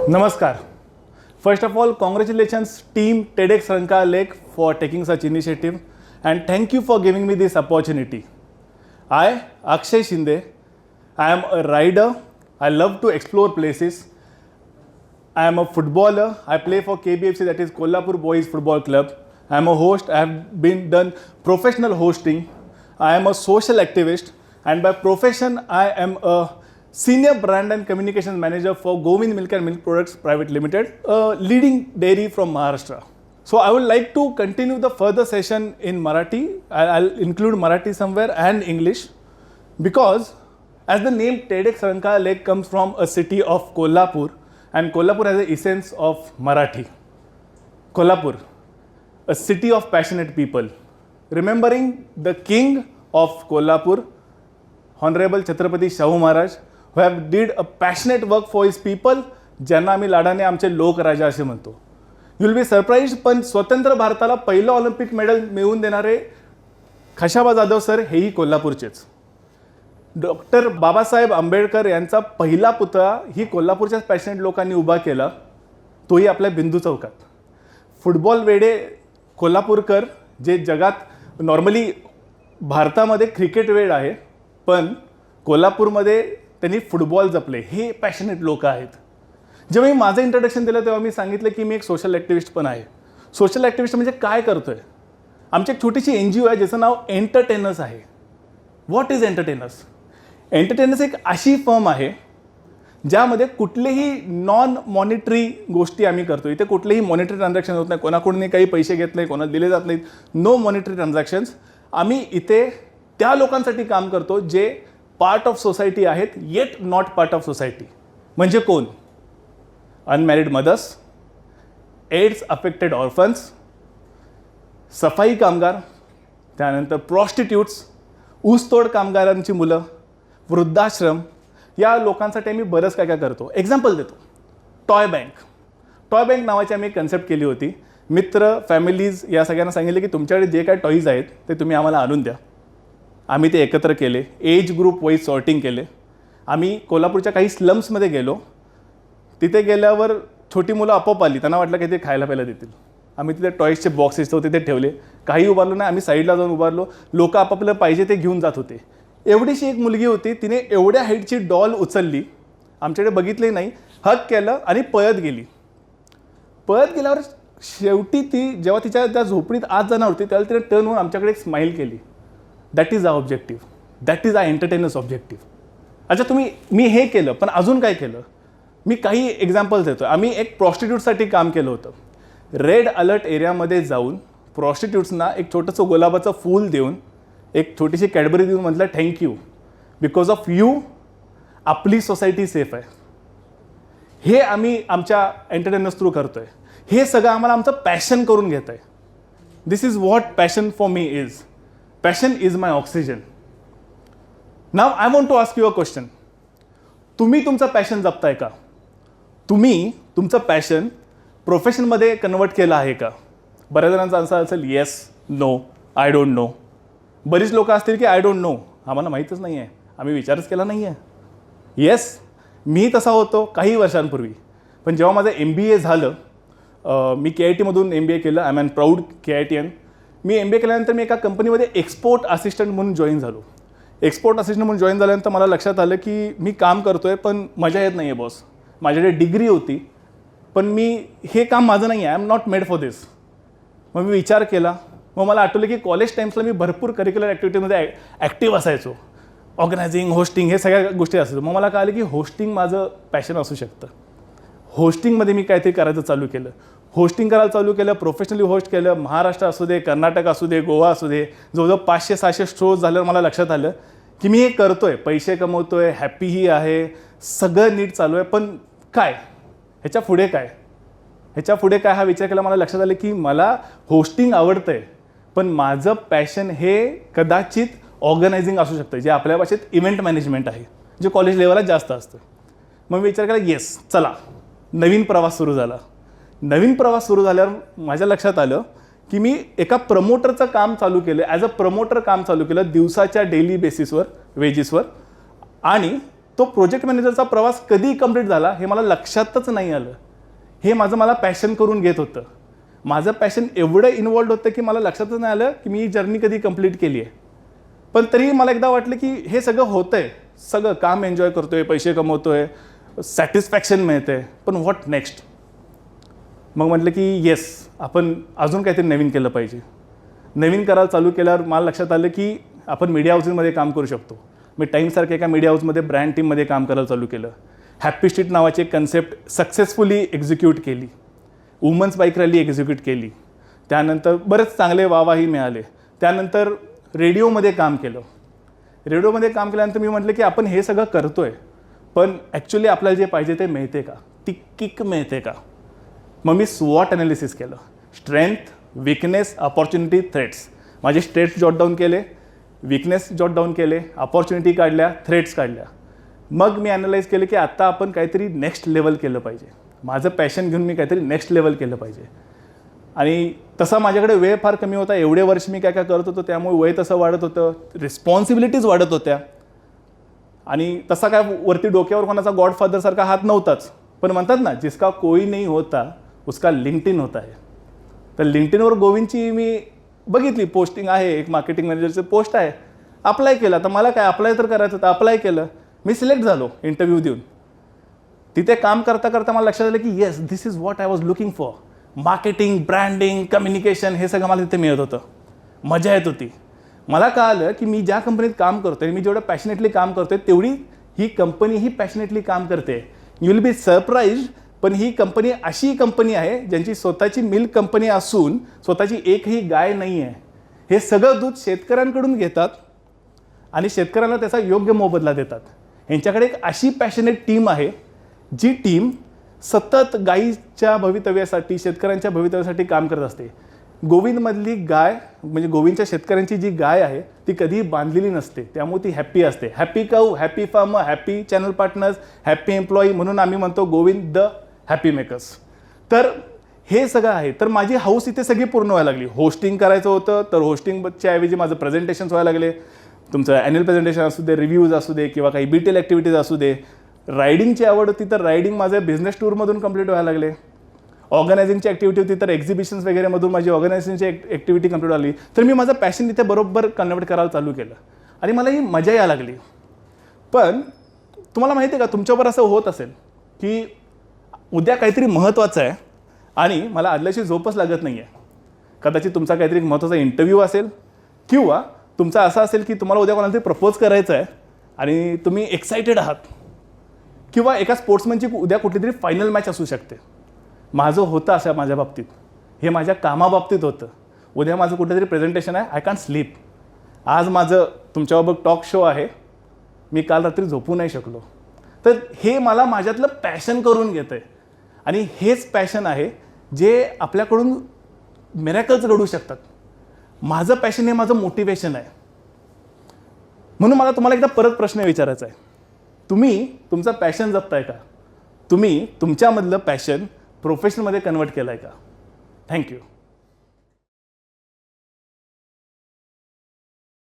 Namaskar. First of all, congratulations team TEDx Ranka Lake for taking such initiative and thank you for giving me this opportunity. I, Akshay Shinde, I am a rider. I love to explore places. I am a footballer. I play for KBFC, that is Kolhapur Boys Football Club. I am a host. I have been done professional hosting. I am a social activist and by profession I am a Senior Brand and Communications Manager for Govind Milk and Milk Products Private Limited, a leading dairy from Maharashtra. So I would like to continue the further session in Marathi. I'll include Marathi somewhere and English because as the name TEDx Ranka Lake comes from a city of Kolhapur and Kolhapur has the essence of Marathi. Kolhapur, a city of passionate people. Remembering the king of Kolhapur, Honorable Chhatrapati Shahu Maharaj, who have did a passionate work for his people, ज्यांना आम्ही लाडाने आमचे लोकराजा असे म्हणतो. You will be surprised, पण स्वतंत्र भारताला पहिलं ऑलिम्पिक मेडल मिळवून देणारे खशाबा जाधव सर हेही कोल्हापूरचेच. डॉक्टर बाबासाहेब आंबेडकर यांचा पहिला पुतळा ही कोल्हापूरच्याच पॅशनेट लोकांनी उभा केला, तोही आपल्या बिंदू चौकात. फुटबॉल वेडे कोल्हापूरकर जे जगात नॉर्मली भारतामध्ये क्रिकेट वेड आहे, पण कोल्हापूरमध्ये त्यांनी फुटबॉल जपले. हे पॅशनेट लोक आहेत. जेव्हा मी माझं इंट्रोडक्शन दिलं तेव्हा मी सांगितलं की मी एक सोशल ॲक्टिव्हिस्ट पण आहे. सोशल ॲक्टिव्हिस्ट म्हणजे काय करतोय? आमची एक छोटीशी NGO आहे ज्याचं नाव एंटरटेनर्स आहे. What is entertainers? एंटरटेनर्स एक अशी फर्म आहे ज्यामध्ये कुठलेही नॉन मॉनिटरी गोष्टी आम्ही करतो. इथे कुठलेही मॉनिटरी ट्रान्झॅक्शन होत नाही, कोणाकडून काही पैसे घेत नाही, कोणाला दिले जात नाहीत. No monetary transactions. आम्ही इथे त्या लोकांसाठी काम करतो जे पार्ट ऑफ सोसायटी आहेत yet not part of society. म्हणजे कोण? Unmarried mothers, AIDS affected orphans, सफाई कामगार, त्यानंतर प्रॉस्टिट्यूट्स, ऊसतोड कामगारांची मुलं, वृद्धाश्रम, या लोकांसाठी आम्ही बरंच काय काय करतो. एक्झाम्पल देतो. Toy bank. टॉय बँक नावाची आम्ही कन्सेप्ट केली होती. मित्र, फॅमिलीज या सगळ्यांना सांगितले की तुमच्याकडे जे काय टॉईज आहेत ते तुम्ही आम्हाला आणून द्या. आम्ही ते एकत्र केले. एज ग्रुप वाईज सॉर्टिंग केले. आम्ही कोल्हापूरच्या काही स्लम्समध्ये गेलो. तिथे गेल्यावर छोटी मुलं आपोआप आली. त्यांना वाटलं की ते खायला प्यायला देतील. आम्ही तिथे टॉईजचे बॉक्सेस होते ते ठेवले. काही उभारलो नाही, आम्ही साईडला जाऊन उभारलो. लोक आपापलं पाहिजे ते घेऊन जात होते. एवढीशी एक मुलगी होती, तिने एवढ्या हाईटची डॉल उचलली, आमच्याकडे बघितले नाही, हक केलं आणि पळत गेली. पळत गेल्यावर शेवटी ती जेव्हा तिच्या त्या झोपडीत आत जाणार होती त्यावेळेला तिने टर्न होऊन आमच्याकडे एक स्माईल केली. That is our objective. That is our entertainers objective. अच्छा, मी हे केलं, पण अजून काय केलं? मी काही एक्झाम्पल्स देतो. आम्ही एक प्रॉस्टिट्यूटसाठी काम केलं होतं. रेड अलर्ट एरियामध्ये जाऊन प्रॉस्टिट्यूट्सना एक छोटंसं गुलाबाचं फूल देऊन, एक छोटीशी कॅडबरी देऊन म्हटलं थँक्यू, बिकॉज ऑफ यू आपली सोसायटी सेफ आहे. हे आम्ही आमच्या एंटरटेनर्स थ्रू करतोय. हे सगळं आम्हाला आमचं पॅशन करून घेत आहे. This is what passion for me is. Passion is my oxygen. Now I want to ask you a question. तुम्ही तुमचं पॅशन जपताय का? तुम्ही तुमचं पॅशन प्रोफेशनमध्ये कन्वर्ट केलं आहे का? बऱ्याच जणांचा आन्सर असेल yes, no, I don't know. बरीच लोक असतील की आय डोंट नो, आम्हाला माहीतच नाही आहे, आम्ही विचारच केला नाही आहे. येस, मी तसा होतो काही वर्षांपूर्वी. पण जेव्हा माझं MBA झालं, मी KITमधून MBA केलं. I am an proud KITian. मी MBA केल्यानंतर मी एका कंपनीमध्ये एक्सपोर्ट असिस्टंट म्हणून जॉईन झालो. एक्सपोर्ट असिस्टंट म्हणून जॉईन झाल्यानंतर मला लक्षात आलं की मी काम करतो आहे पण मजा येत नाही आहे बॉस. माझ्याकडे डिग्री होती पण मी हे काम माझं नाही आहे. I am not made for this. मग मी विचार केला. मग मला आठवलं की कॉलेज टाईम्सला मी भरपूर करिक्युलर ॲक्टिव्हिटीमध्ये ॲक्टिव्ह असायचो. ऑर्गनायझिंग, होस्टिंग, हे सगळ्या गोष्टी असायचं. मग मला कळलं की होस्टिंग माझं पॅशन असू शकतं. होस्टिंगमध्ये मी काहीतरी करायचं चालू केलं. होस्टिंग करायला चालू केलं, प्रोफेशनली होस्ट केलं. महाराष्ट्र असू दे, कर्नाटक असू दे, गोवा असू दे, जवळजवळ 500-600 शोज झाल्यावर मला लक्षात आलं की मी हे करतोय, पैसे कमवतोय, हॅपीही आहे, सगळं नीट चालू आहे. पण काय ह्याच्या पुढे काय? ह्याच्या पुढे काय हा विचार केला. मला लक्षात आलं की मला होस्टिंग आवडतंय पण माझं पॅशन हे कदाचित ऑर्गनायझिंग असू शकतं, जे आपल्या भाषेत इव्हेंट मॅनेजमेंट आहे, जे कॉलेज लेवलला जास्त असतं. मग मी विचार केला येस, चला नवीन प्रवास सुरू झाला. नवीन प्रवास सुरू झाल्यावर माझ्या लक्षात आलं की मी एका प्रमोटरचं काम चालू केलं. ॲज अ प्रमोटर काम चालू केलं दिवसाच्या डेली बेसिसवर, वेजेसवर. आणि तो प्रोजेक्ट मॅनेजरचा प्रवास कधी कंप्लीट झाला हे मला लक्षातच नाही आलं. हे मला पॅशन करून घेत होतं. माझं पॅशन एवढं इन्वॉल्ड होतं की मला लक्षातच नाही आलं की मी ही जर्नी कधी कंप्लीट केली आहे. पण तरीही मला एकदा वाटलं की हे सगळं होतंय, सगळं काम एन्जॉय करतोय, पैसे कमवतोय, सॅटिस्फॅक्शन मिळतंय, पण व्हॉट नेक्स्ट. मग म्हटलं की येस, आपण अजून काहीतरी नवीन केलं पाहिजे. नवीन करायला चालू केल्यावर मला लक्षात आलं की आपण मीडिया हाऊसेसमध्ये काम करू शकतो. मी टाईमसारख्या एका मीडिया हाऊसमध्ये ब्रँड टीममध्ये काम करायला चालू केलं. हॅपी स्ट्रीट नावाची एक कन्सेप्ट सक्सेसफुली एक्झिक्यूट केली. वुमन्स बाईक रॅली एक्झिक्यूट केली. त्यानंतर बरेच चांगले वाहवाही मिळाले. त्यानंतर रेडिओमध्ये काम केलं. रेडिओमध्ये काम केल्यानंतर मी म्हटलं की आपण हे सगळं करतोय, पण ॲक्च्युली आपल्याला जे पाहिजे ते मिळते का, ती किक मिळते का. मग मी स्वॉट ॲनालिसिस केलं. Strength, weakness, opportunity, threats. माझे स्ट्रेंथ जॉट डाऊन केले, विकनेस जॉट डाऊन केले, अपॉर्च्युनिटी काढल्या, थ्रेट्स काढल्या. मग मी ॲनालाइज केलं की आता आपण काहीतरी नेक्स्ट लेवल केलं पाहिजे. माझं पॅशन घेऊन मी काहीतरी नेक्स्ट लेवल केलं पाहिजे. आणि तसा माझ्याकडे वेळ फार कमी होता. एवढे वर्ष मी काय काय करत होतो, त्यामुळे वय तसं वाढत होतं, रिस्पॉन्सिबिलिटीज वाढत होत्या. आणि तसा काय वरती डोक्यावर कोणाचा गॉडफादरसारखा हात नव्हताच. पण म्हणतात ना, जिसका कोई नहीं होता उसका लिंक्डइन होता है. तर लिंक्डइनवर गोविंदची मी बघितली पोस्टिंग आहे, एक मार्केटिंग मॅनेजरचं पोस्ट आहे. अप्लाय केला. तर मला काय अप्लाय तर करायचं होतं, अप्लाय केलं. मी सिलेक्ट झालो इंटरव्ह्यू देऊन. तिथे काम करता करता मला लक्षात आलं की yes, this is what I was looking for. Marketing, branding, communication हे सगळं मला तिथे मिळत होतं. मजा येत होती. मला कळालं की मी ज्या कंपनीत काम करतोय, मी जेवढं पॅशनेटली काम करतोय तेवढी ही कंपनीही पॅशनेटली काम करते. You will be surprised. पण ही कंपनी अशी कंपनी आहे ज्यांची स्वतःची मिल्क कंपनी असून स्वतःची एकही गाय नाही आहे. हे सगळं दूध शेतकऱ्यांकडून घेतात आणि शेतकऱ्यांना त्याचा योग्य मोबदला देतात. यांच्याकडे एक अशी पॅशनेट टीम आहे, जी टीम सतत गायीच्या भवितव्यासाठी, शेतकऱ्यांच्या भवितव्यासाठी काम करत असते. गोविंदमधली गाय म्हणजे गोविंदच्या शेतकऱ्यांची जी गाय आहे ती कधीही बांधलेली नसते, त्यामुळे ती हॅप्पी असते. Happy cow, happy farmer, happy channel partners, happy employee, म्हणून आम्ही म्हणतो गोविंद द हॅपी मेकर्स. तर हे सगळं आहे. तर माझी हाऊस इथे सगळी पूर्ण व्हायला लागली. होस्टिंग करायचं होतं, तर होस्टिंगच्या ऐवजी माझं प्रेझेंटेशन्स व्हायला लागले. तुमचं ॲन्युअल प्रेझेंटेशन असू दे, रिव्ह्यूज असू दे, किंवा काही बीटेल ॲक्टिव्हिटीज असू दे. रायडिंगची आवड होती, तर रायडिंग माझं बिझनेस टूरमधून कंप्लीट व्हायला लागले. ऑर्गनायझिंगची ॲक्टिव्हिटी होती, तर एक्झिबिशन्स वगैरेमधून माझी ऑर्गनायझेशनची ॲक्टिव्हिटी कंप्लीट झाली. तर मी माझं पॅशन इथे बरोबर कन्वर्ट करायला चालू केलं आणि मला ही मजा यायला लागली. पण तुम्हाला माहिती आहे का, तुमच्यावर असं होत असेल की उद्या काहीतरी महत्त्वाचं आहे आणि मला आदल्याशी झोपच लागत नाही आहे. कदाचित तुमचा काहीतरी महत्त्वाचा इंटरव्ह्यू असेल, किंवा तुमचा असं असेल की तुम्हाला उद्या कोणाला तरी प्रपोज करायचं आहे आणि तुम्ही एक्सायटेड आहात, किंवा एका स्पोर्ट्समॅनची उद्या कुठली तरी फायनल मॅच असू शकते. माझं होतं असं माझ्या बाबतीत. हे माझ्या कामाबाबतीत होतं. उद्या माझं कुठेतरी प्रेझेंटेशन आहे, आय कॅन्ट स्लीप. आज माझं तुमच्याबरोबर टॉक शो आहे, मी काल रात्री झोपू नाही शकलो. तर हे मला माझ्यातलं पॅशन करून घेतं आहे. आणि हेच पॅशन आहे जे आपल्याकडून मिरॅकल्स घडू शकतात. माझं पॅशन हे माझं मोटिवेशन आहे. म्हणून मला तुम्हाला एकदा परत प्रश्न विचारायचा आहे, तुम्ही तुमचं पॅशन जपताय का? तुम्ही तुमच्यामधलं पॅशन प्रोफेशनमध्ये कन्वर्ट केलं आहे का? थँक्यू.